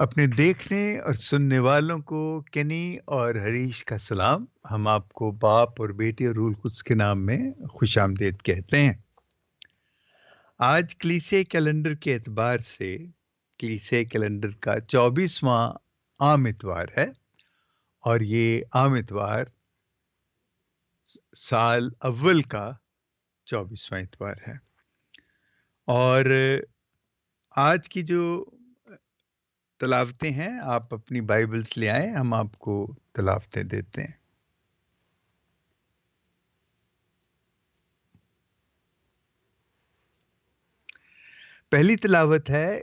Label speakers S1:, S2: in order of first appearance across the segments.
S1: اپنے دیکھنے اور سننے والوں کو کینی اور حریش کا سلام۔ ہم آپ کو باپ اور بیٹی اور روح القدس کے نام میں خوش آمدید کہتے ہیں۔ آج کلیسے کیلنڈر کے اعتبار سے کلیسے کیلنڈر کا 24واں عام اتوار ہے، اور یہ عام اتوار سال اول کا 24واں اتوار ہے۔ اور آج کی جو تلاوتیں ہیں، آپ اپنی بائبلز لے آئیں، ہم آپ کو تلاوتیں دیتے ہیں۔ پہلی تلاوت ہے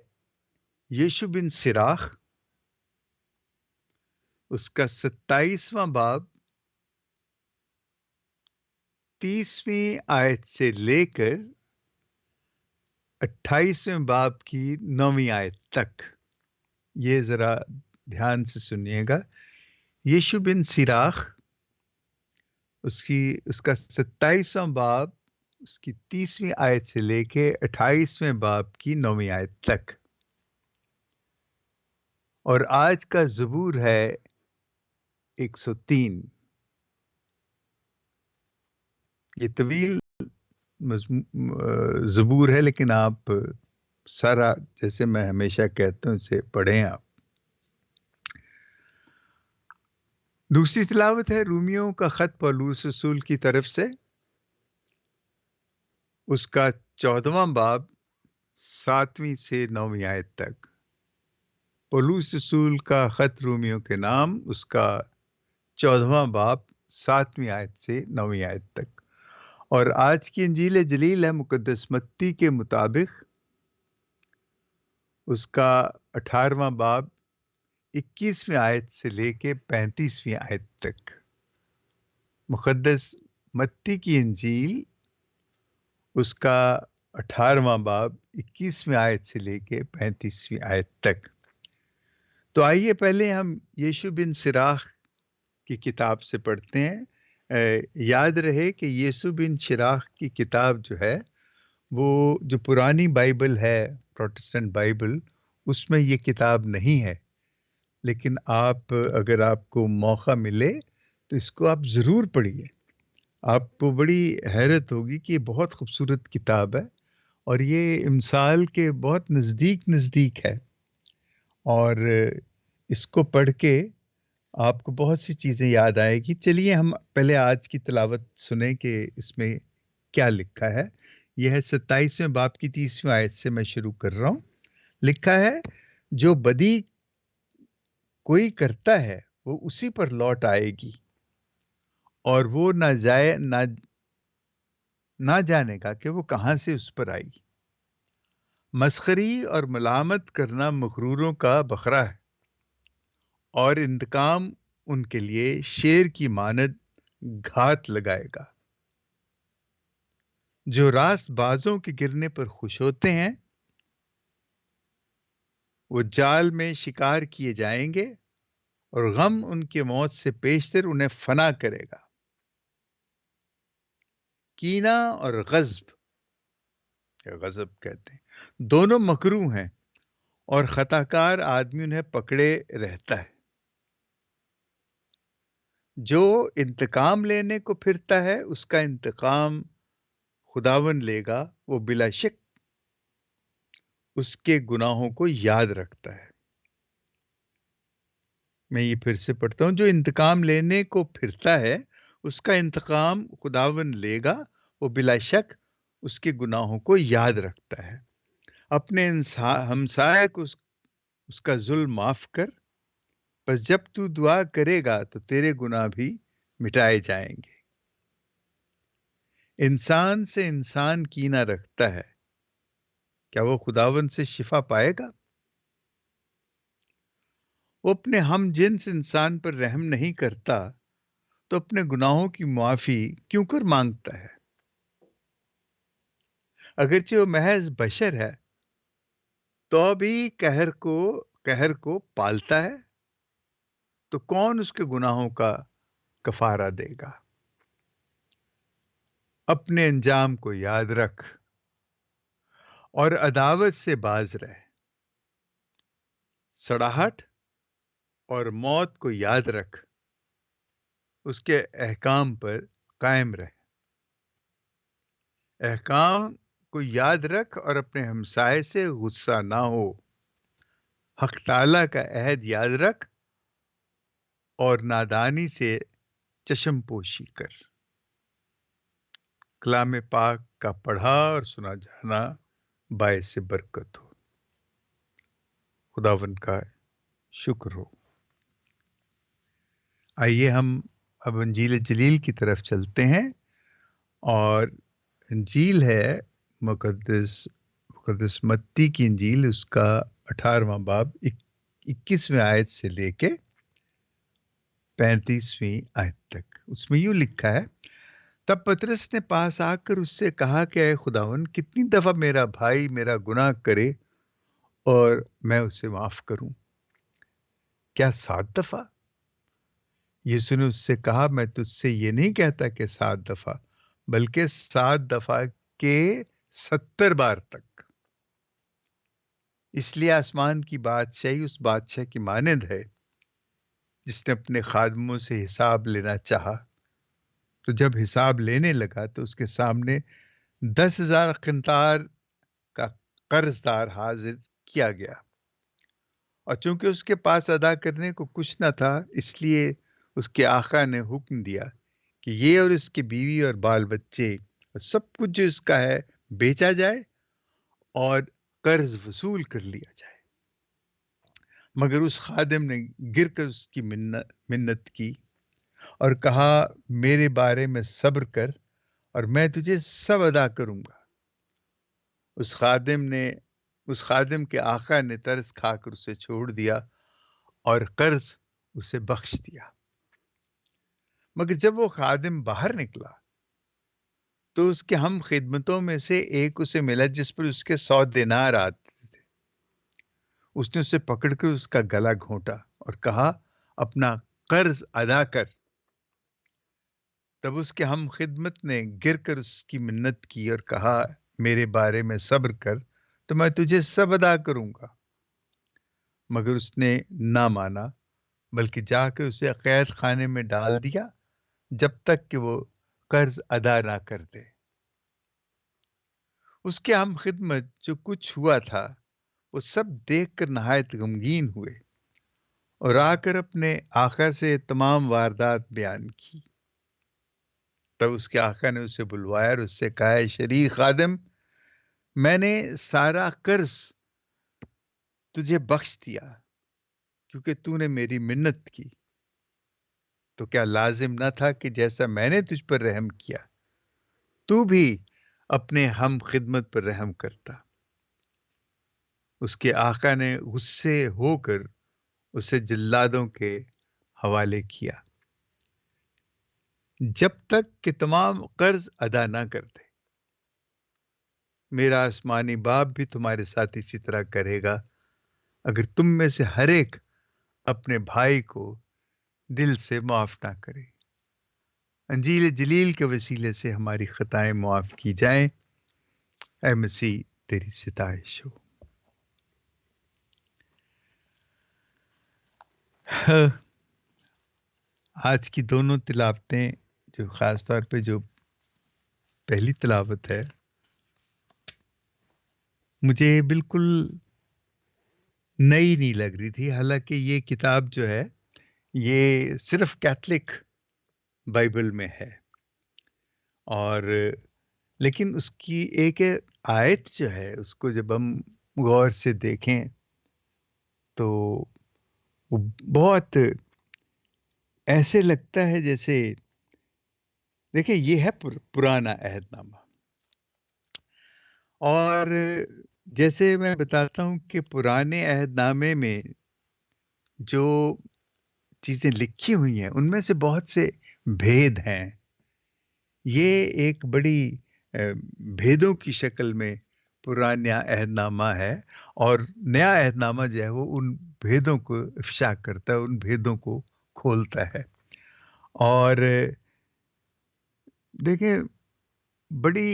S1: یشوع بن سراخ، اس کا 27واں باب 30ویں آیت سے لے کر 28ویں باب کی 9ویں آیت تک۔ یہ ذرا دھیان سے سنیے گا۔ یشوع بن سراخ، اس کا 27واں باب، اس کی 30ویں آیت سے لے کے 28ویں باب کی 9ویں آیت تک۔ اور آج کا زبور ہے 103۔ یہ طویل زبور ہے، لیکن آپ سارا، جیسے میں ہمیشہ کہتا ہوں، اسے پڑھیں آپ۔ دوسری تلاوت ہے رومیوں کا خط پولس رسول کی طرف سے، اس کا 14واں باب 7ویں سے 9ویں آیت تک۔ پولس رسول کا خط رومیوں کے نام، اس کا 14واں باب 7ویں آیت سے 9ویں آیت تک۔ اور آج کی انجیل جلیل ہے مقدس متی کے مطابق، اس کا 18واں باب 21ویں آیت سے لے کے 35ویں آیت تک۔ مقدس متی کی انجیل، اس کا 18واں باب 21ویں آیت سے لے کے 35ویں آیت تک۔ تو آئیے پہلے ہم یشوع بن سراخ کی کتاب سے پڑھتے ہیں۔ یاد رہے کہ یشوع بن سراخ کی کتاب جو ہے، وہ جو پرانی بائبل ہے، پروٹسٹنٹ بائبل، اس میں یہ کتاب نہیں ہے۔ لیکن اگر آپ کو موقع ملے تو اس کو آپ ضرور پڑھیے۔ آپ کو بڑی حیرت ہوگی کہ یہ بہت خوبصورت کتاب ہے، اور یہ امثال کے بہت نزدیک ہے۔ اور اس کو پڑھ کے آپ کو بہت سی چیزیں یاد آئے گی۔ چلیے ہم پہلے آج کی تلاوت سنیں کہ اس میں کیا لکھا ہے۔ یہ ہے 27ویں باب کی 30ویں آیت سے میں شروع کر رہا ہوں۔ لکھا ہے، جو بدی کوئی کرتا ہے وہ اسی پر لوٹ آئے گی، اور وہ نہ جانے گا کہ وہ کہاں سے اس پر آئی۔ مسخری اور ملامت کرنا مغروروں کا بکرا ہے، اور انتقام ان کے لیے شیر کی مانند گھات لگائے گا۔ جو راست بازوں کے گرنے پر خوش ہوتے ہیں، وہ جال میں شکار کیے جائیں گے، اور غم ان کے موت سے پیشتر انہیں فنا کرے گا۔ کینہ اور غضب کہتے ہیں، دونوں مکروہ ہیں، اور خطا کار آدمی انہیں پکڑے رہتا ہے۔ جو انتقام لینے کو پھرتا ہے، اس کا انتقام خداوند لے گا، وہ بلا شک اس کے گناہوں کو یاد رکھتا ہے۔ میں یہ پھر سے پڑھتا ہوں۔ جو انتقام لینے کو پھرتا ہے، اس کا انتقام خداوند لے گا، وہ بلا شک اس کے گناہوں کو یاد رکھتا ہے۔ اپنے ہمسائے کو اس کا ظلم معاف کر، بس جب تو دعا کرے گا تو تیرے گناہ بھی مٹائے جائیں گے۔ انسان سے انسان کینہ رکھتا ہے، کیا وہ خداوند سے شفا پائے گا؟ وہ اپنے ہم جنس انسان پر رحم نہیں کرتا، تو اپنے گناہوں کی معافی کیوں کر مانگتا ہے؟ اگرچہ وہ محض بشر ہے، تو بھی قہر کو پالتا ہے، تو کون اس کے گناہوں کا کفارہ دے گا؟ اپنے انجام کو یاد رکھ، اور عداوت سے باز رہ۔ سڑاہٹ اور موت کو یاد رکھ، اس کے احکام پر قائم رہ۔ احکام کو یاد رکھ اور اپنے ہمسائے سے غصہ نہ ہو۔ حق تعالیٰ کا عہد یاد رکھ اور نادانی سے چشم پوشی کر۔ کلام پاک کا پڑھا اور سنا جانا باعث برکت ہو۔ خداوند کا شکر ہو۔ آئیے ہم اب انجیل جلیل کی طرف چلتے ہیں، اور انجیل ہے مقدس متی کی انجیل، اس کا 18واں باب 21ویں آیت سے لے کے 35ویں آیت تک۔ اس میں یوں لکھا ہے، تب پطرس نے پاس آ کر اس سے کہا کہ اے خداوند، کتنی دفعہ میرا بھائی میرا گناہ کرے اور میں اسے معاف کروں؟ کیا 7 دفعہ؟ یسوع نے اس سے کہا، میں تجھ سے یہ نہیں کہتا کہ 7 دفعہ، بلکہ 7 دفعہ کے 70 بار تک۔ اس لیے آسمان کی بادشاہی اس بادشاہ کی مانند ہے جس نے اپنے خادموں سے حساب لینا چاہا، تو جب حساب لینے لگا تو اس کے سامنے 10,000 قنطار کا قرض دار حاضر کیا گیا، اور چونکہ اس کے پاس ادا کرنے کو کچھ نہ تھا، اس لیے اس کے آقا نے حکم دیا کہ یہ اور اس کی بیوی اور بال بچے اور سب کچھ جو اس کا ہے بیچا جائے اور قرض وصول کر لیا جائے۔ مگر اس خادم نے گر کر اس کی منت کی اور کہا، میرے بارے میں صبر کر اور میں تجھے سب ادا کروں گا۔ اس خادم کے آقا نے ترس کھا کر اسے چھوڑ دیا اور قرض اسے بخش دیا۔ مگر جب وہ خادم باہر نکلا تو اس کے ہم خدمتوں میں سے ایک اسے ملا جس پر اس کے 100 دینار آتے تھے۔ اس نے اسے پکڑ کر اس کا گلا گھونٹا اور کہا، اپنا قرض ادا کر۔ تب اس کے ہم خدمت نے گر کر اس کی منت کی اور کہا، میرے بارے میں صبر کر تو میں تجھے سب ادا کروں گا۔ مگر اس نے نہ مانا، بلکہ جا کے اسے قید خانے میں ڈال دیا جب تک کہ وہ قرض ادا نہ کر دے۔ اس کے ہم خدمت جو کچھ ہوا تھا وہ سب دیکھ کر نہایت غمگین ہوئے اور آ کر اپنے آقا سے تمام واردات بیان کی۔ تب اس کے آقا نے اسے بلوایا اور اس سے کہا، اے شریر خادم، میں نے سارا قرض تجھے بخش دیا کیونکہ تو نے میری منت کی۔ تو کیا لازم نہ تھا کہ جیسا میں نے تجھ پر رحم کیا تو بھی اپنے ہم خدمت پر رحم کرتا؟ اس کے آقا نے غصے ہو کر اسے جلادوں کے حوالے کیا جب تک کہ تمام قرض ادا نہ کر دے۔ میرا آسمانی باپ بھی تمہارے ساتھ اسی طرح کرے گا اگر تم میں سے ہر ایک اپنے بھائی کو دل سے معاف نہ کرے۔ انجیل جلیل کے وسیلے سے ہماری خطائیں معاف کی جائیں۔ اے مسیح، تیری ستائش ہو۔ آج کی دونوں تلاوتیں، جو خاص طور پہ جو پہلی تلاوت ہے، مجھے بالکل نئی نہیں لگ رہی تھی، حالانکہ یہ کتاب جو ہے یہ صرف کیتھولک بائبل میں ہے، اور لیکن اس کی ایک آیت جو ہے اس کو جب ہم غور سے دیکھیں تو وہ بہت ایسے لگتا ہے جیسے، دیکھیں یہ ہے پرانا عہد نامہ، اور جیسے میں بتاتا ہوں کہ پرانے عہد نامے میں جو چیزیں لکھی ہوئی ہیں ان میں سے بہت سے بھید ہیں۔ یہ ایک بڑی بھیدوں کی شکل میں پرانا عہد نامہ ہے، اور نیا عہد نامہ جو ہے وہ ان بھیدوں کو افشا کرتا ہے، ان بھیدوں کو کھولتا ہے۔ اور دیکھیں، بڑی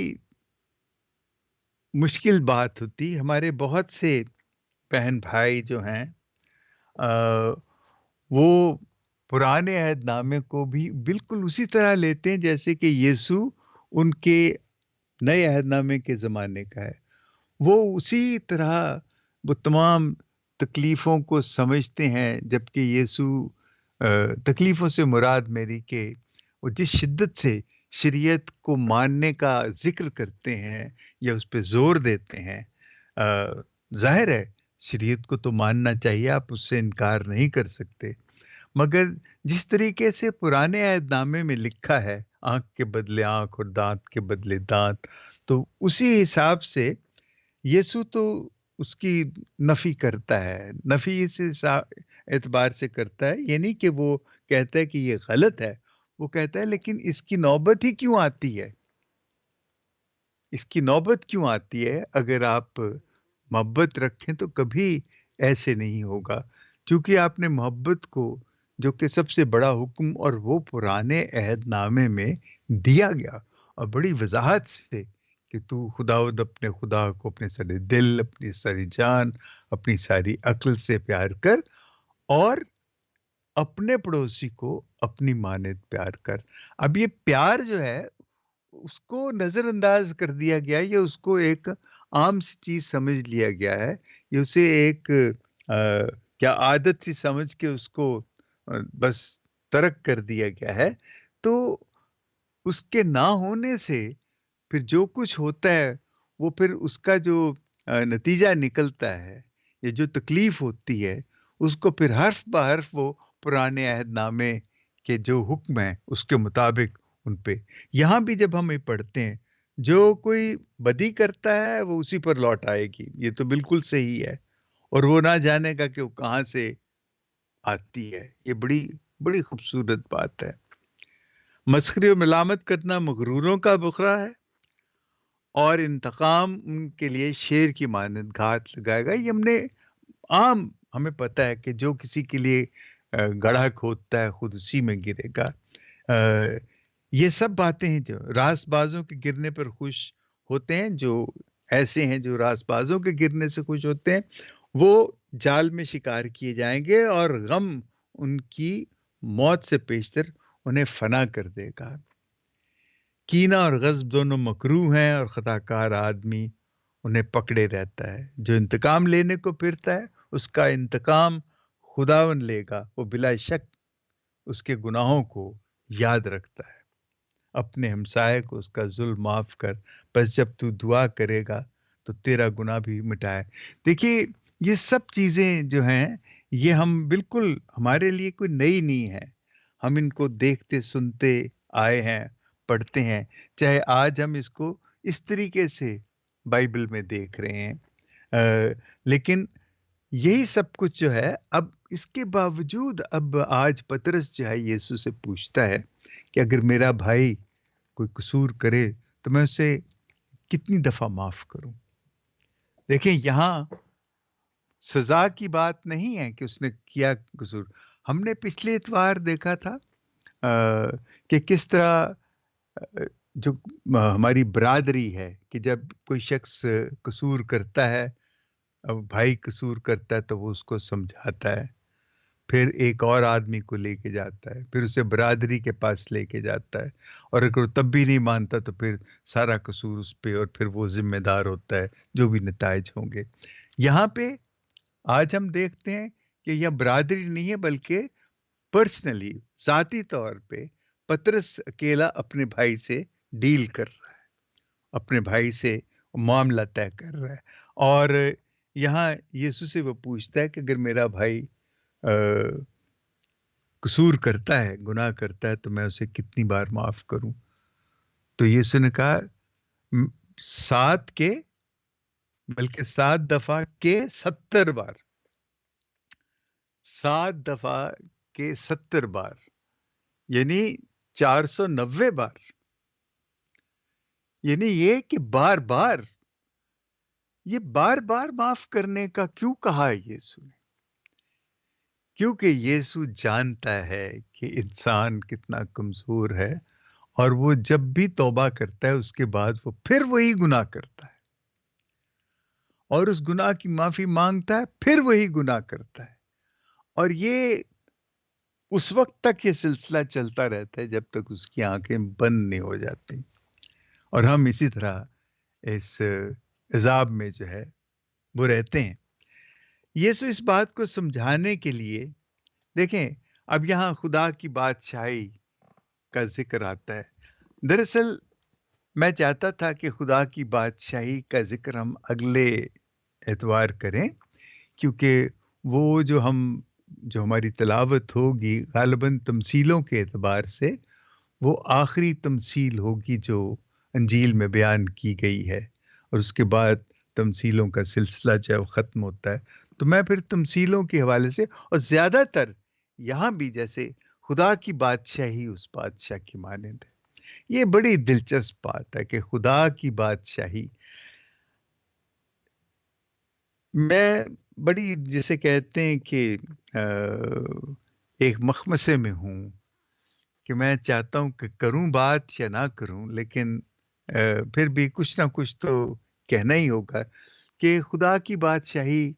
S1: مشکل بات ہوتی، ہمارے بہت سے بہن بھائی جو ہیں وہ پرانے عہد نامے کو بھی بالکل اسی طرح لیتے ہیں جیسے کہ یسوع ان کے نئے عہد نامے کے زمانے کا ہے. وہ اسی طرح وہ تمام تکلیفوں کو سمجھتے ہیں، جبکہ یسوع تکلیفوں سے مراد میری کہ وہ جس شدت سے شریعت کو ماننے کا ذکر کرتے ہیں یا اس پہ زور دیتے ہیں، ظاہر ہے شریعت کو تو ماننا چاہیے، آپ اس سے انکار نہیں کر سکتے، مگر جس طریقے سے پرانے عہد نامے میں لکھا ہے آنکھ کے بدلے آنکھ اور دانت کے بدلے دانت، تو اسی حساب سے یسوع تو اس کی نفی کرتا ہے. نفی اس اعتبار سے کرتا ہے، یعنی کہ وہ کہتا ہے کہ یہ غلط ہے. وہ کہتا ہے لیکن اس کی نوبت ہی کیوں آتی ہے؟ اس کی نوبت کیوں آتی ہے؟ اگر آپ محبت رکھیں تو کبھی ایسے نہیں ہوگا، کیونکہ آپ نے محبت کو، جو کہ سب سے بڑا حکم اور وہ پرانے عہد نامے میں دیا گیا اور بڑی وضاحت سے کہ تو خداوند اپنے خدا کو اپنے سارے دل، اپنی ساری جان، اپنی ساری عقل سے پیار کر، اور اپنے پڑوسی کو اپنی مانند پیار کر. اب یہ پیار جو ہے اس کو نظر انداز کر دیا گیا، یا اس کو ایک عام سی چیز سمجھ لیا گیا ہے، یا اسے ایک کیا عادت سی سمجھ کے اس کو بس ترک کر دیا گیا ہے. تو اس کے نہ ہونے سے پھر جو کچھ ہوتا ہے وہ پھر اس کا جو نتیجہ نکلتا ہے یا جو تکلیف ہوتی ہے، اس کو پھر حرف بہ حرف وہ پرانے عہد نامے کے جو حکم ہیں اس کے مطابق ان پہ. یہاں بھی جب ہم یہ پڑھتے ہیں جو کوئی بدی کرتا ہے وہ اسی پر لوٹ آئے گی، یہ تو بالکل صحیح ہے، اور وہ نہ جانے گا کہ وہ کہاں سے آتی ہے. یہ بڑی بڑی خوبصورت بات ہے. مسخرے و ملامت کرنا مغروروں کا بخرا ہے، اور انتقام ان کے لیے شیر کی مانند گھات لگائے گا. یہ عام ہمیں پتہ ہے کہ جو کسی کے لیے گڑھا کھودتا ہے خود اسی میں گرے گا. یہ سب باتیں ہیں جو راست بازوں کے گرنے پر خوش ہوتے ہیں، جو ایسے ہیں جو راست بازوں کے گرنے سے خوش ہوتے ہیں، وہ جال میں شکار کیے جائیں گے، اور غم ان کی موت سے پیشتر انہیں فنا کر دے گا. کینہ اور غضب دونوں مکروہ ہیں، اور خطا کار آدمی انہیں پکڑے رہتا ہے. جو انتقام لینے کو پھرتا ہے اس کا انتقام خداوند لے گا. وہ بلا شک اس کے گناہوں کو یاد رکھتا ہے. اپنے ہمسائے کو اس کا ظلم معاف کر، بس جب تو دعا کرے گا تو تیرا گناہ بھی مٹائے. دیکھیے یہ سب چیزیں جو ہیں یہ ہم بالکل ہمارے لیے کوئی نئی نہیں ہے. ہم ان کو دیکھتے سنتے آئے ہیں، پڑھتے ہیں، چاہے آج ہم اس کو اس طریقے سے بائبل میں دیکھ رہے ہیں، لیکن یہی سب کچھ جو ہے، اب اس کے باوجود اب آج پطرس جو ہے یسوع سے پوچھتا ہے کہ اگر میرا بھائی کوئی قصور کرے تو میں اسے کتنی دفعہ معاف کروں. دیکھیں یہاں سزا کی بات نہیں ہے کہ اس نے کیا قصور. ہم نے پچھلے اتوار دیکھا تھا کہ کس طرح جو ہماری برادری ہے کہ جب کوئی شخص قصور کرتا ہے، بھائی قصور کرتا ہے تو وہ اس کو سمجھاتا ہے، پھر ایک اور آدمی کو لے کے جاتا ہے، پھر اسے برادری کے پاس لے کے جاتا ہے، اور اگر وہ تب بھی نہیں مانتا تو پھر سارا قصور اس پہ، اور پھر وہ ذمہ دار ہوتا ہے جو بھی نتائج ہوں گے. یہاں پہ آج ہم دیکھتے ہیں کہ یہ برادری نہیں ہے بلکہ پرسنلی، ذاتی طور پہ پطرس اکیلا اپنے بھائی سے ڈیل کر رہا ہے، اپنے بھائی سے معاملہ طے کر رہا ہے. اور یہاں یسوع سے وہ پوچھتا ہے کہ اگر میرا بھائی قصور کرتا ہے، گناہ کرتا ہے، تو میں اسے کتنی بار معاف کروں. تو یسوع نے کہا 7 کے بلکہ 7 دفعہ کے 70 بار، 7 دفعہ کے 70 بار، یعنی 490 بار. یعنی یہ کہ بار بار، یہ بار بار معاف کرنے کا کیوں کہا ہے یسوع نے؟ کیونکہ یسوع جانتا ہے کہ انسان کتنا کمزور ہے، اور وہ جب بھی توبہ کرتا ہے اس کے بعد وہ پھر وہی گناہ کرتا ہے، اور اس گناہ کی معافی مانگتا ہے، پھر وہی گناہ کرتا ہے. اور یہ اس وقت تک یہ سلسلہ چلتا رہتا ہے جب تک اس کی آنکھیں بند نہیں ہو جاتی، اور ہم اسی طرح اس عذاب میں جو ہے وہ رہتے ہیں۔ یسوع اس بات کو سمجھانے کے لیے، دیکھیں اب یہاں خدا کی بادشاہی کا ذکر آتا ہے۔ دراصل میں چاہتا تھا کہ خدا کی بادشاہی کا ذکر ہم اگلے اتوار کریں، کیونکہ وہ جو ہماری تلاوت ہوگی غالباً تمثیلوں کے اعتبار سے وہ آخری تمثیل ہوگی جو انجیل میں بیان کی گئی ہے، اور اس کے بعد تمثیلوں کا سلسلہ جو ہے وہ ختم ہوتا ہے۔ تو میں پھر تمثیلوں کے حوالے سے، اور زیادہ تر یہاں بھی جیسے خدا کی بادشاہی اس بادشاہ کی مانند ہے۔ یہ بڑی دلچسپ بات ہے کہ خدا کی بادشاہی، میں بڑی جسے کہتے ہیں کہ ایک مخمسے میں ہوں کہ میں چاہتا ہوں کہ کروں بات یا نہ کروں، لیکن پھر بھی کچھ نہ کچھ تو کہنا ہی ہوگا کہ خدا کی بادشاہی،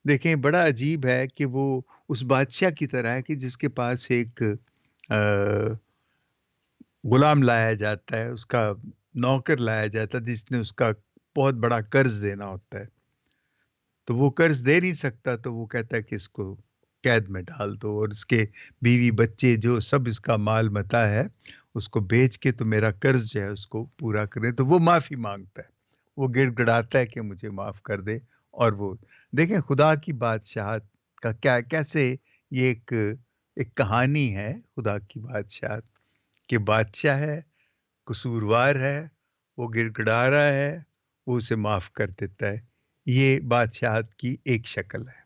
S1: دیکھیں بڑا عجیب ہے کہ وہ اس بادشاہ کی طرح ہے کہ جس کے پاس ایک غلام لایا جاتا ہے، اس کا نوکر لایا جاتا ہے جس نے اس کا بہت بڑا قرض دینا ہوتا ہے، تو وہ قرض دے نہیں سکتا، تو وہ کہتا ہے کہ اس کو قید میں ڈال دو، اور اس کے بیوی بچے جو سب اس کا مال متا ہے اس کو بیچ کے تو میرا قرض جو ہے اس کو پورا کرے۔ تو وہ معافی مانگتا ہے، وہ گڑ گڑاتا ہے کہ مجھے معاف کر دے۔ اور وہ دیکھیں خدا کی بادشاہت کا کیسے یہ ایک کہانی ہے خدا کی بادشاہت، کہ بادشاہ ہے، قصوروار ہے، وہ گڑ گڑا رہا ہے، وہ اسے معاف کر دیتا ہے۔ یہ بادشاہت کی ایک شکل ہے۔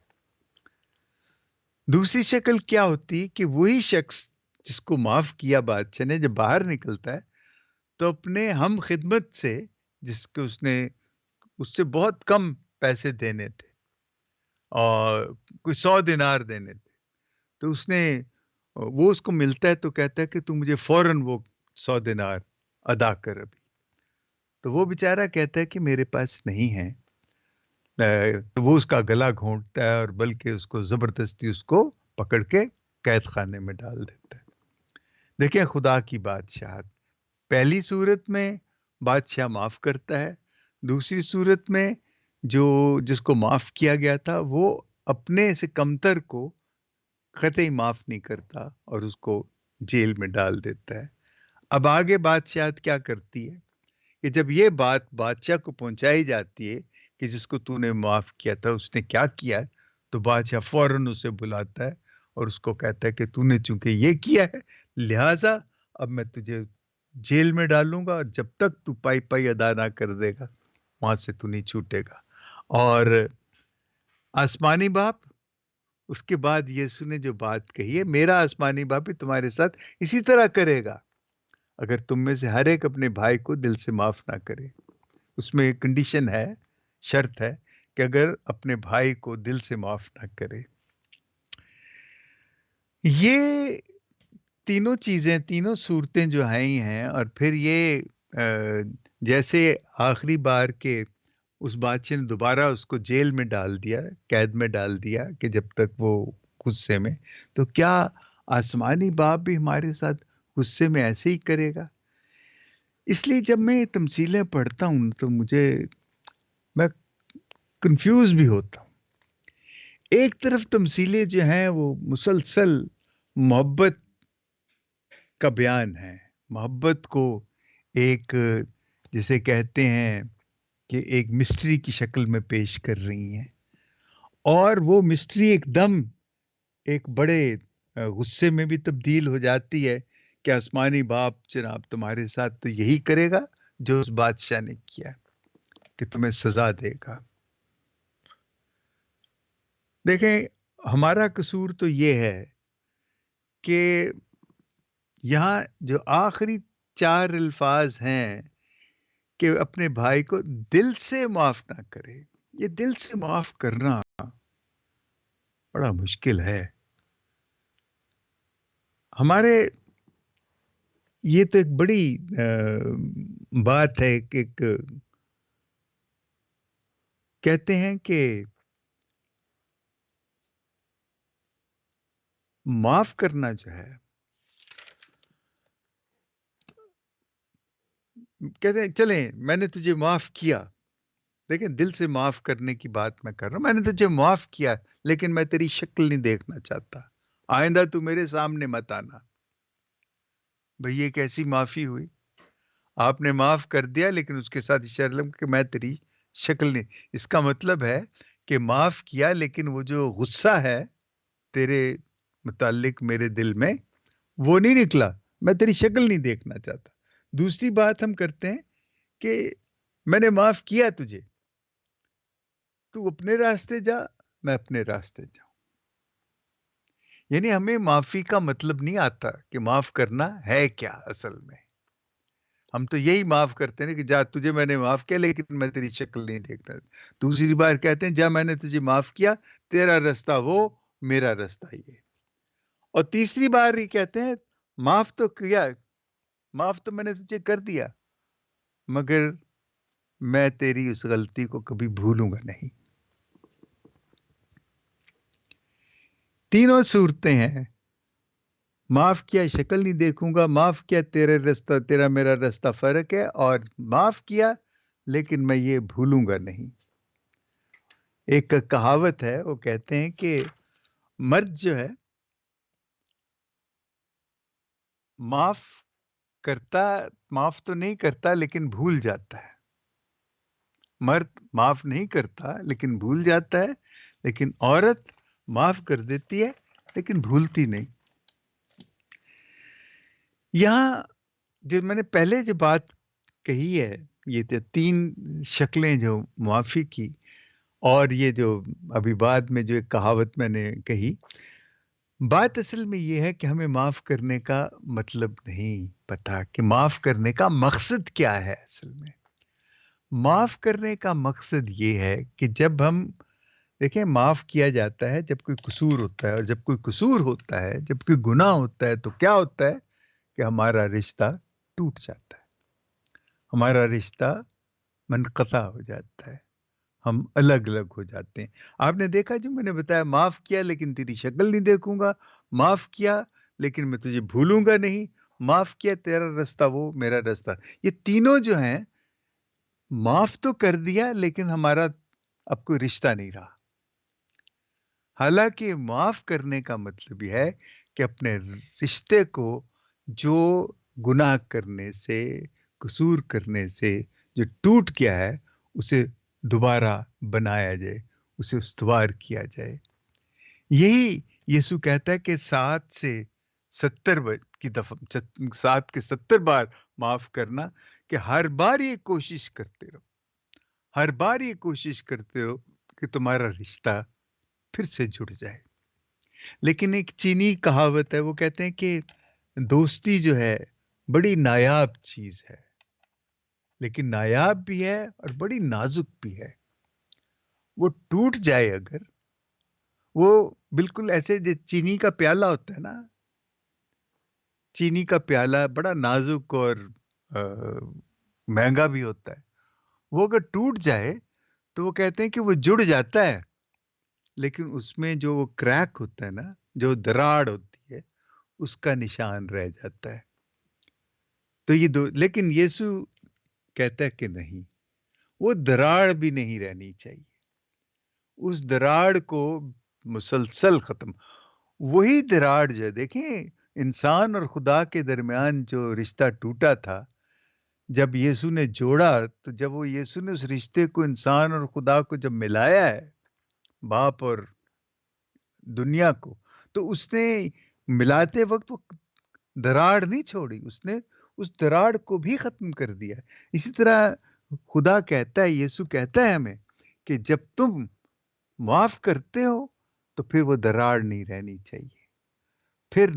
S1: دوسری شکل کیا ہوتی کہ وہی شخص جس کو معاف کیا بادشاہ نے، جب باہر نکلتا ہے تو اپنے ہم خدمت سے، جس کو اس سے بہت کم پیسے دینے تھے اور کوئی 100 دینار دینے تھے، تو وہ اس کو ملتا ہے تو کہتا ہے کہ تو مجھے فوراً وہ 100 دینار ادا کر ابھی۔ تو وہ بیچارہ کہتا ہے کہ میرے پاس نہیں ہے، تو وہ اس کا گلا گھونٹتا ہے، اور بلکہ اس کو زبردستی اس کو پکڑ کے قید خانے میں ڈال دیتا ہے۔ دیکھیں خدا کی بادشاہت، پہلی صورت میں بادشاہ معاف کرتا ہے، دوسری صورت میں جس کو معاف کیا گیا تھا وہ اپنے سے کمتر کو قطعی معاف نہیں کرتا اور اس کو جیل میں ڈال دیتا ہے۔ اب آگے بادشاہت کیا کرتی ہے کہ جب یہ بات بادشاہ کو پہنچائی جاتی ہے کہ جس کو تو نے معاف کیا تھا اس نے کیا کیا ہے، تو بادشاہ فوراً اسے بلاتا ہے اور اس کو کہتا ہے کہ تو نے چونکہ یہ کیا ہے لہٰذا اب میں تجھے جیل میں ڈالوں گا، اور جب تک تو پائی پائی ادا نہ کر دے گا وہاں سے تو نہیں چھوٹے گا۔ اور آسمانی باپ، اس کے بعد یسوع نے جو بات کہی ہے، میرا آسمانی باپ بھی تمہارے ساتھ اسی طرح کرے گا اگر تم میں سے ہر ایک اپنے بھائی کو دل سے معاف نہ کرے۔ اس میں ایک کنڈیشن ہے، شرط ہے کہ اگر اپنے بھائی کو دل سے معاف نہ کرے۔ یہ تینوں چیزیں، تینوں صورتیں جو آئی ہیں، اور پھر یہ جیسے آخری بار کے اس بادشاہ نے دوبارہ اس کو جیل میں ڈال دیا، قید میں ڈال دیا کہ جب تک وہ غصے میں، تو کیا آسمانی باپ بھی ہمارے ساتھ غصے میں ایسے ہی کرے گا؟ اس لیے جب میں یہ تمثیلیں پڑھتا ہوں تو میں کنفیوز بھی ہوتا ہوں۔ ایک طرف تمثیلیں جو ہیں وہ مسلسل محبت کا بیان ہے، محبت کو ایک جسے کہتے ہیں کہ ایک مسٹری کی شکل میں پیش کر رہی ہیں، اور وہ مسٹری ایک دم ایک بڑے غصے میں بھی تبدیل ہو جاتی ہے کہ آسمانی باپ جناب تمہارے ساتھ تو یہی کرے گا جو اس بادشاہ نے کیا، کہ تمہیں سزا دے گا۔ دیکھیں ہمارا قصور تو یہ ہے کہ یہاں جو آخری 4 الفاظ ہیں کہ اپنے بھائی کو دل سے معاف نہ کرے، یہ دل سے معاف کرنا بڑا مشکل ہے ہمارے۔ یہ تو ایک بڑی بات ہے کہ کہتے ہیں کہ معاف کرنا جو ہے، کہتے ہیں چلیں میں نے تجھے معاف کیا، دیکھیں دل سے معاف کرنے کی بات میں کر رہا ہوں، میں نے تجھے معاف کیا لیکن میں تیری شکل نہیں دیکھنا چاہتا، آئندہ تو میرے سامنے مت آنا۔ بھئی یہ کیسی معافی ہوئی؟ آپ نے معاف کر دیا لیکن اس کے ساتھ شرط کہ میں تیری شکل نہیں، اس کا مطلب ہے کہ معاف کیا لیکن وہ جو غصہ ہے تیرے متعلق میرے دل میں وہ نہیں نکلا، میں تیری شکل نہیں دیکھنا چاہتا۔ دوسری بات ہم کرتے ہیں کہ میں نے معاف کیا تجھے، تو اپنے راستے جا، میں اپنے راستے جاؤں۔ یعنی ہمیں معافی کا مطلب نہیں آتا کہ معاف کرنا ہے کیا اصل میں۔ ہم تو یہی معاف کرتے ہیں کہ جا تجھے میں نے معاف کیا لیکن میں تیری شکل نہیں دیکھتا۔ دوسری بار کہتے ہیں جا میں نے تجھے معاف کیا، تیرا رستہ وہ، میرا رستہ یہ۔ اور تیسری بار ہی کہتے ہیں معاف تو کیا، معاف تو میں نے تجھے کر دیا، مگر میں تیری اس غلطی کو کبھی بھولوں گا نہیں۔ تینوں صورتیں ہیں، معاف کیا شکل نہیں دیکھوں گا، معاف کیا تیرا میرا رستہ فرق ہے، اور معاف کیا لیکن میں یہ بھولوں گا نہیں۔ ایک کہاوت ہے، وہ کہتے ہیں کہ مرد جو ہے معاف کرتا، معاف تو نہیں کرتا لیکن بھول جاتا ہے۔ مرد معاف نہیں کرتا لیکن بھول جاتا ہے، لیکن عورت معاف کر دیتی ہے لیکن بھولتی نہیں۔ یہاں جو میں نے پہلے جو بات کہی ہے، یہ تین شکلیں جو معافی کی، اور یہ جو ابھی بعد میں جو ایک کہاوت میں نے کہی، بات اصل میں یہ ہے کہ ہمیں معاف کرنے کا مطلب نہیں پتا کہ معاف کرنے کا مقصد کیا ہے۔ اصل میں معاف کرنے کا مقصد یہ ہے کہ جب ہم دیکھیں معاف کیا جاتا ہے جب کوئی قصور ہوتا ہے، اور جب کوئی قصور ہوتا ہے، جب کوئی گناہ ہوتا ہے تو کیا ہوتا ہے کہ ہمارا رشتہ ٹوٹ جاتا ہے، ہمارا رشتہ منقطع ہو جاتا ہے، ہم الگ الگ ہو جاتے ہیں۔ آپ نے دیکھا جو میں نے بتایا، معاف کیا لیکن تیری شکل نہیں دیکھوں گا، معاف کیا لیکن میں تجھے بھولوں گا نہیں، معاف کیا تیرا رستہ وہ، میرا رستہ یہ، تینوں جو ہیں معاف تو کر دیا لیکن ہمارا اب کوئی رشتہ نہیں رہا۔ حالانکہ معاف کرنے کا مطلب یہ ہے کہ اپنے رشتے کو جو گناہ کرنے سے، قصور کرنے سے جو ٹوٹ گیا ہے، اسے دوبارہ بنایا جائے، اسے استوار کیا جائے۔ یہی یسوع کہتا ہے کہ 7 کے 70 بار معاف کرنا، کہ ہر بار یہ کوشش کرتے رہو، ہر بار یہ کوشش کرتے رہو کہ تمہارا رشتہ پھر سے جڑ جائے۔ لیکن ایک چینی کہاوت ہے، وہ کہتے ہیں کہ دوستی جو ہے بڑی نایاب چیز ہے، لیکن نایاب بھی ہے اور بڑی نازک بھی ہے۔ وہ ٹوٹ جائے اگر، وہ بالکل ایسے جو چینی کا پیالہ ہوتا ہے نا، چینی کا پیالہ بڑا نازک اور مہنگا بھی ہوتا ہے، وہ اگر ٹوٹ جائے تو وہ کہتے ہیں کہ وہ جڑ جاتا ہے، لیکن اس میں جو وہ کریک ہوتا ہے نا، جو دراڑ ہوتی ہے، اس کا نشان رہ جاتا ہے۔ تو یہ لیکن یسوع کہتا ہے کہ نہیں، وہ دراڑ بھی نہیں رہنی چاہیے، اس دراڑ کو مسلسل ختم، وہی دراڑ جو ہے، دیکھیں انسان اور خدا کے درمیان جو رشتہ ٹوٹا تھا، جب یسوع نے جوڑا، تو جب وہ یسوع نے اس رشتے کو، انسان اور خدا کو جب ملایا ہے، باپ اور دنیا کو، تو اس نے ملاتے وقت وہ دراڑ نہیں چھوڑی، اس نے اس دراڑ کو بھی ختم کر دیا۔ اسی طرح خدا کہتا ہے، یسوع کہتا ہے ہمیں کہ جب تم معاف کرتے ہو تو پھر وہ دراڑ نہیں رہنی چاہیے، پھر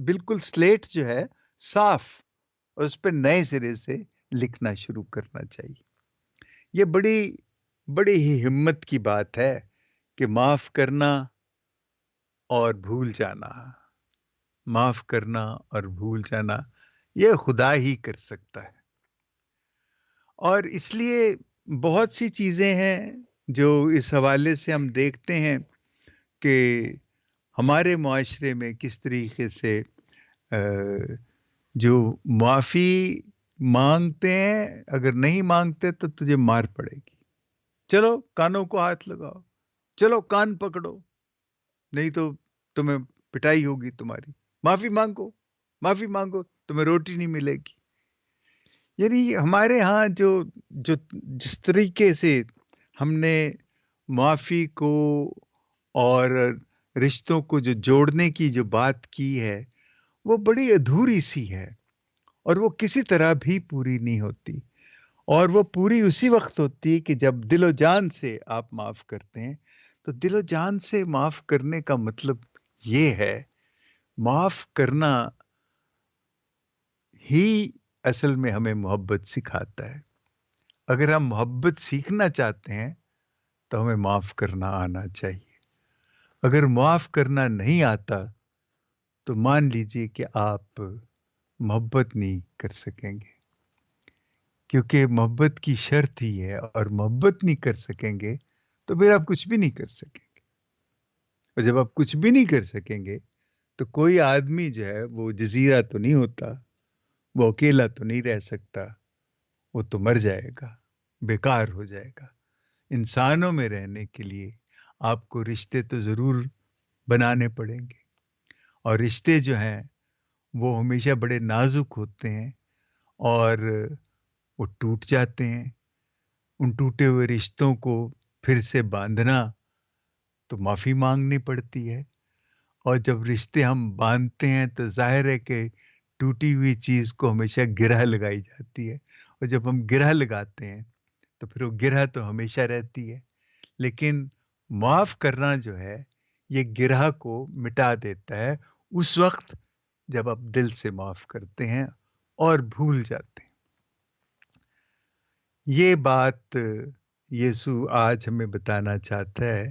S1: بالکل سلیٹ جو ہے صاف، اور اس پہ نئے سرے سے لکھنا شروع کرنا چاہیے۔ یہ بڑی ہی ہمت کی بات ہے کہ معاف کرنا اور بھول جانا، معاف کرنا اور بھول جانا یہ خدا ہی کر سکتا ہے۔ اور اس لیے بہت سی چیزیں ہیں جو اس حوالے سے ہم دیکھتے ہیں کہ ہمارے معاشرے میں کس طریقے سے جو معافی مانگتے ہیں، اگر نہیں مانگتے تو تجھے مار پڑے گی، چلو کانوں کو ہاتھ لگاؤ، چلو کان پکڑو، نہیں تو تمہیں پٹائی ہوگی تمہاری، معافی مانگو، معافی مانگو، تمہیں روٹی نہیں ملے گی۔ یعنی ہمارے ہاں جو جس طریقے سے ہم نے معافی کو اور رشتوں کو جو جوڑنے کی جو بات کی ہے، وہ بڑی ادھوری سی ہے، اور وہ کسی طرح بھی پوری نہیں ہوتی، اور وہ پوری اسی وقت ہوتی ہے کہ جب دل و جان سے آپ معاف کرتے ہیں۔ تو دل و جان سے معاف کرنے کا مطلب یہ ہے، معاف کرنا ہی اصل میں ہمیں محبت سکھاتا ہے۔ اگر ہم محبت سیکھنا چاہتے ہیں تو ہمیں معاف کرنا آنا چاہیے۔ اگر معاف کرنا نہیں آتا تو مان لیجئے کہ آپ محبت نہیں کر سکیں گے، کیونکہ محبت کی شرط ہی ہے، اور محبت نہیں کر سکیں گے تو پھر آپ کچھ بھی نہیں کر سکیں گے، اور جب آپ کچھ بھی نہیں کر سکیں گے تو کوئی آدمی جو ہے وہ جزیرہ تو نہیں ہوتا، وہ اکیلا تو نہیں رہ سکتا، وہ تو مر جائے گا، بیکار ہو جائے گا۔ انسانوں میں رہنے کے لیے آپ کو رشتے تو ضرور بنانے پڑیں گے، اور رشتے جو ہیں وہ ہمیشہ بڑے نازک ہوتے ہیں، اور وہ ٹوٹ جاتے ہیں۔ ان ٹوٹے ہوئے رشتوں کو پھر سے باندھنا تو معافی مانگنی پڑتی ہے، اور جب رشتے ہم باندھتے ہیں تو ظاہر ہے کہ ٹوٹی ہوئی چیز کو ہمیشہ گرہ لگائی جاتی ہے، اور جب ہم گرہ لگاتے ہیں تو پھر وہ گرہ تو ہمیشہ رہتی ہے۔ لیکن معاف کرنا جو ہے یہ گرہ کو مٹا دیتا ہے اس وقت جب آپ دل سے معاف کرتے ہیں اور بھول جاتے ہیں۔ یہ بات یسوع آج ہمیں بتانا چاہتا ہے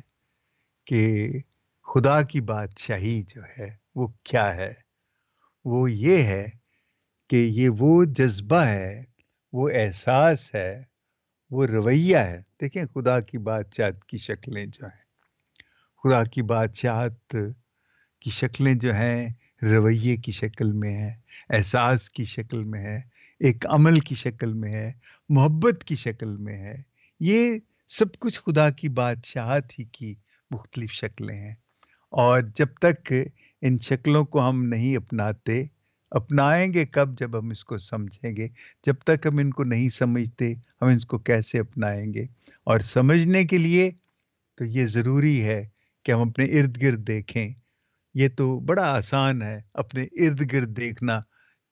S1: کہ خدا کی بادشاہی جو ہے وہ کیا ہے۔ وہ یہ ہے کہ یہ وہ جذبہ ہے، وہ احساس ہے، وہ رویہ ہے۔ دیکھیں خدا کی بادشاہت کی شکلیں جو ہیں، خدا کی بادشاہت کی شکلیں جو ہیں رویے کی شکل میں ہے، احساس کی شکل میں ہے، ایک عمل کی شکل میں ہے، محبت کی شکل میں ہے۔ یہ سب کچھ خدا کی بادشاہت ہی کی مختلف شکلیں ہیں، اور جب تک ان شکلوں کو ہم نہیں اپناتے، اپنائیں گے کب؟ جب ہم اس کو سمجھیں گے۔ جب تک ہم ان کو نہیں سمجھتے ہم اس کو کیسے اپنائیں گے؟ اور سمجھنے کے لیے تو یہ ضروری ہے کہ ہم اپنے ارد گرد دیکھیں۔ یہ تو بڑا آسان ہے اپنے ارد گرد دیکھنا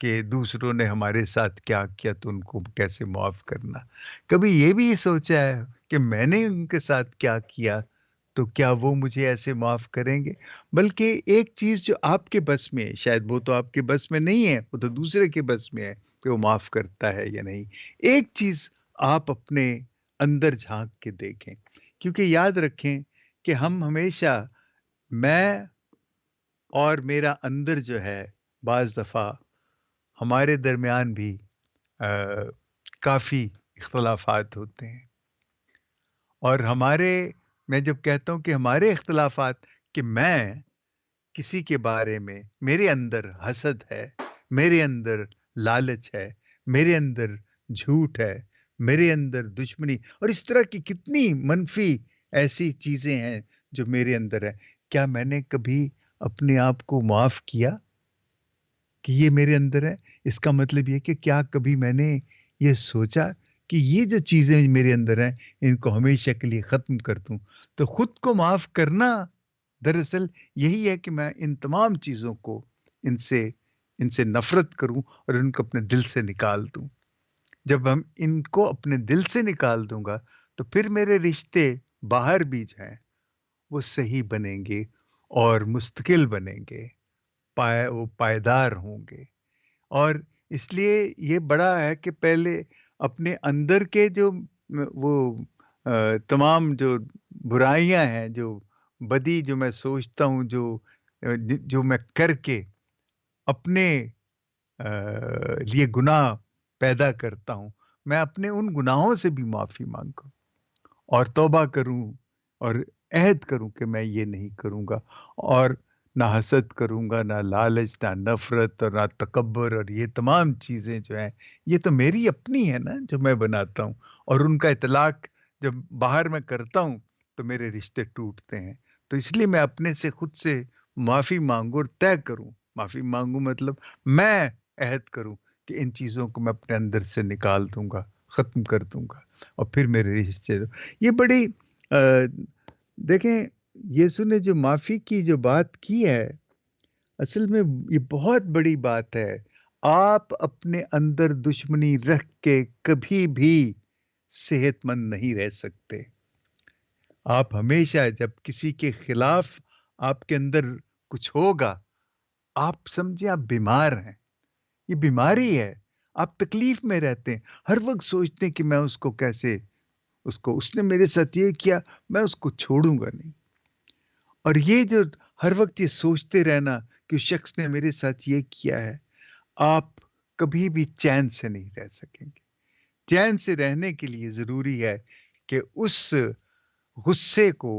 S1: کہ دوسروں نے ہمارے ساتھ کیا کیا تو ان کو کیسے معاف کرنا۔ کبھی یہ بھی سوچا ہے کہ میں نے ان کے ساتھ کیا کیا تو کیا وہ مجھے ایسے معاف کریں گے؟ بلکہ ایک چیز جو آپ کے بس میں ہے، شاید وہ تو آپ کے بس میں نہیں ہے، وہ تو دوسرے کے بس میں ہے کہ وہ معاف کرتا ہے یا نہیں۔ ایک چیز آپ اپنے اندر جھانک کے دیکھیں، کیونکہ یاد رکھیں کہ ہم ہمیشہ، میں اور میرا اندر جو ہے، بعض دفعہ ہمارے درمیان بھی کافی اختلافات ہوتے ہیں، اور میں جب کہتا ہوں کہ ہمارے اختلافات، کہ میں کسی کے بارے میں، میرے اندر حسد ہے، میرے اندر لالچ ہے، میرے اندر جھوٹ ہے، میرے اندر دشمنی، اور اس طرح کی کتنی منفی ایسی چیزیں ہیں جو میرے اندر ہے، کیا میں نے کبھی اپنے آپ کو معاف کیا کہ یہ میرے اندر ہے؟ اس کا مطلب یہ کہ کیا کبھی میں نے یہ سوچا کہ یہ جو چیزیں میرے اندر ہیں ان کو ہمیشہ کے لیے ختم کر دوں؟ تو خود کو معاف کرنا دراصل یہی ہے کہ میں ان تمام چیزوں کو، ان سے نفرت کروں اور ان کو اپنے دل سے نکال دوں۔ جب ہم ان کو اپنے دل سے نکال دوں گا تو پھر میرے رشتے باہر بھی جائیں وہ صحیح بنیں گے اور مستقل بنیں گے، وہ پائیدار ہوں گے۔ اور اس لیے یہ بڑا ہے کہ پہلے اپنے اندر کے جو وہ تمام جو برائیاں ہیں، جو بدی جو میں سوچتا ہوں، جو میں کر کے اپنے لیے گناہ پیدا کرتا ہوں، میں اپنے ان گناہوں سے بھی معافی مانگوں اور توبہ کروں اور عہد کروں کہ میں یہ نہیں کروں گا، اور نہ حسد کروں گا، نہ لالچ، نہ نفرت اور نہ تکبر، اور یہ تمام چیزیں جو ہیں یہ تو میری اپنی ہے نا جو میں بناتا ہوں، اور ان کا اطلاق جب باہر میں کرتا ہوں تو میرے رشتے ٹوٹتے ہیں۔ تو اس لیے میں اپنے سے خود سے معافی مانگوں اور طے کروں، معافی مانگوں مطلب میں عہد کروں کہ ان چیزوں کو میں اپنے اندر سے نکال دوں گا، ختم کر دوں گا، اور پھر میرے رشتے یہ بڑی دیکھیں یسوع نے جو معافی کی جو بات کی ہے، اصل میں یہ بہت بڑی بات ہے۔ آپ اپنے اندر دشمنی رکھ کے کبھی بھی صحت مند نہیں رہ سکتے۔ آپ ہمیشہ جب کسی کے خلاف آپ کے اندر کچھ ہوگا، آپ سمجھیں آپ بیمار ہیں، یہ بیماری ہے۔ آپ تکلیف میں رہتے ہیں، ہر وقت سوچتے ہیں کہ میں اس کو کیسے، اس نے میرے ساتھ یہ کیا، میں اس کو چھوڑوں گا نہیں۔ اور یہ جو ہر وقت یہ سوچتے رہنا کہ اس شخص نے میرے ساتھ یہ کیا ہے، آپ کبھی بھی چین سے نہیں رہ سکیں گے۔ چین سے رہنے کے لیے ضروری ہے کہ اس غصے کو،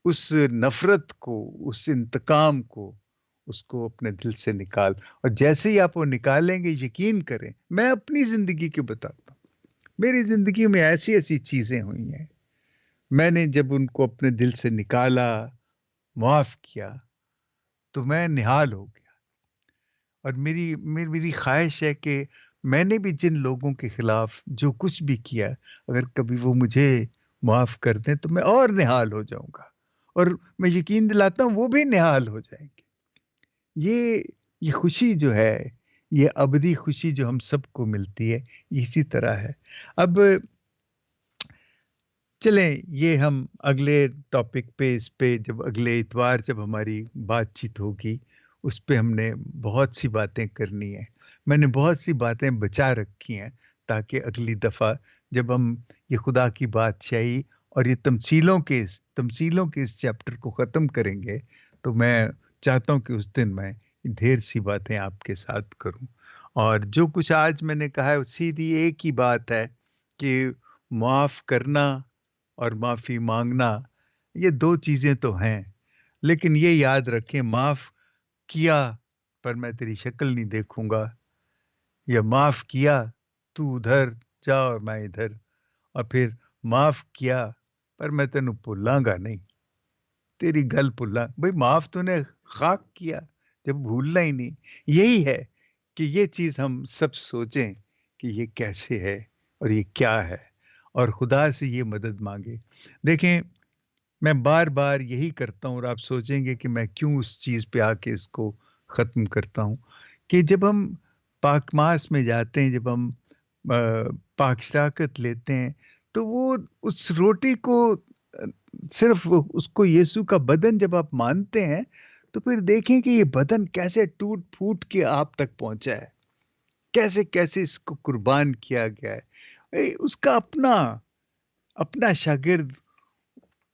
S1: اس نفرت کو، اس انتقام کو، اس کو اپنے دل سے نکال، اور جیسے ہی آپ وہ نکالیں گے، یقین کریں، میں اپنی زندگی کے بتاتا ہوں، میری زندگی میں ایسی ایسی چیزیں ہوئی ہیں، میں نے جب ان کو اپنے دل سے نکالا، معاف کیا، تو میں نہال ہو گیا۔ اور میری خواہش ہے کہ میں نے بھی جن لوگوں کے خلاف جو کچھ بھی کیا، اگر کبھی وہ مجھے معاف کر دیں تو میں اور نہال ہو جاؤں گا، اور میں یقین دلاتا ہوں وہ بھی نہال ہو جائیں گے۔ یہ خوشی جو ہے، یہ ابدی خوشی جو ہم سب کو ملتی ہے، اسی طرح ہے۔ اب چلیں یہ ہم اگلے ٹاپک پہ، اس پہ جب اگلے اتوار جب ہماری بات چیت ہوگی، اس پہ ہم نے بہت سی باتیں کرنی ہیں، میں نے بہت سی باتیں بچا رکھی ہیں تاکہ اگلی دفعہ جب ہم یہ خدا کی بادشاہی اور یہ تمثیلوں کے اس چیپٹر کو ختم کریں گے، تو میں چاہتا ہوں کہ اس دن میں ڈھیر سی باتیں آپ کے ساتھ کروں، اور جو کچھ آج میں نے کہا ہے سیدھی ایک ہی بات ہے کہ معاف کرنا اور معافی مانگنا، یہ دو چیزیں تو ہیں، لیکن یہ یاد رکھیں، معاف کیا پر میں تیری شکل نہیں دیکھوں گا، یا معاف کیا تو ادھر جا اور میں ادھر، اور پھر معاف کیا پر میں تینوں بھولاں گا نہیں، تیری گل بھولاں، بھئی معاف تو نے خاک کیا جب بھولنا ہی نہیں۔ یہی ہے کہ یہ چیز ہم سب سوچیں کہ یہ کیسے ہے اور یہ کیا ہے، اور خدا سے یہ مدد مانگے۔ دیکھیں میں بار بار یہی کرتا ہوں، اور آپ سوچیں گے کہ میں کیوں اس چیز پہ آ کے اس کو ختم کرتا ہوں، کہ جب ہم پاک ماس میں جاتے ہیں، جب ہم پاک شراکت لیتے ہیں، تو وہ اس روٹی کو صرف اس کو یسوع کا بدن جب آپ مانتے ہیں، تو پھر دیکھیں کہ یہ بدن کیسے ٹوٹ پھوٹ کے آپ تک پہنچا ہے، کیسے کیسے اس کو قربان کیا گیا ہے۔ اس کا اپنا شاگرد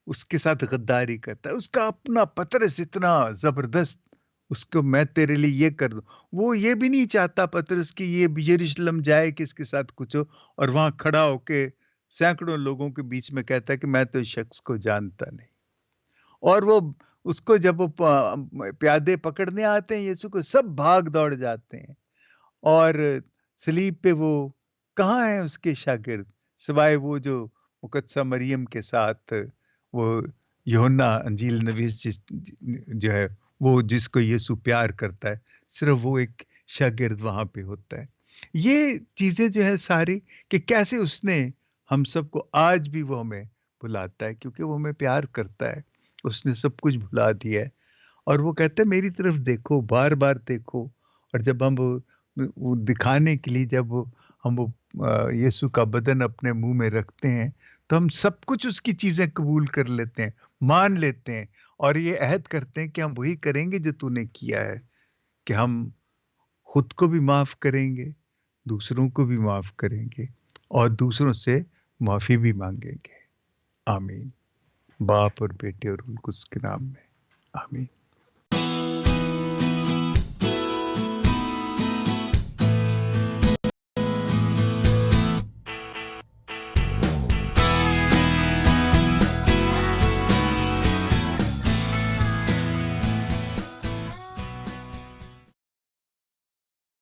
S1: اس کے ساتھ غداری کرتا ہے، اس کا اپنا پطرس اتنا زبردست، اس کو میں تیرے لیے یہ کر دوں، وہ یہ بھی نہیں چاہتا پطرس کہ یہ یروشلم جائے کہ اس کے ساتھ کچھ ہو، اور وہاں کھڑا ہو کے سینکڑوں لوگوں کے بیچ میں کہتا ہے کہ میں تو اس شخص کو جانتا نہیں، اور وہ اس کو جب وہ پیادے پکڑنے آتے ہیں یسوع کو، سب بھاگ دوڑ جاتے ہیں، اور صلیب پہ وہ کہاں ہیں اس کے شاگرد، سوائے وہ جو مقدسہ مریم کے ساتھ وہ یوحنا انجیل نویس جو ہے، وہ جس کو یسوع پیار کرتا ہے، صرف وہ ایک شاگرد وہاں پہ ہوتا ہے۔ یہ چیزیں جو ہے ساری، کہ کیسے اس نے ہم سب کو آج بھی وہ ہمیں بلاتا ہے، کیونکہ وہ ہمیں پیار کرتا ہے، اس نے سب کچھ بھلا دیا ہے، اور وہ کہتا ہے میری طرف دیکھو، بار بار دیکھو، اور جب ہم وہ دکھانے کے لیے جب ہم وہ یسوع کا بدن اپنے منہ میں رکھتے ہیں، تو ہم سب کچھ اس کی چیزیں قبول کر لیتے ہیں، مان لیتے ہیں، اور یہ عہد کرتے ہیں کہ ہم وہی کریں گے جو تو نے کیا ہے، کہ ہم خود کو بھی معاف کریں گے، دوسروں کو بھی معاف کریں گے، اور دوسروں سے معافی بھی مانگیں گے۔ آمین۔ باپ اور بیٹے اور روح القدس کے نام میں، آمین۔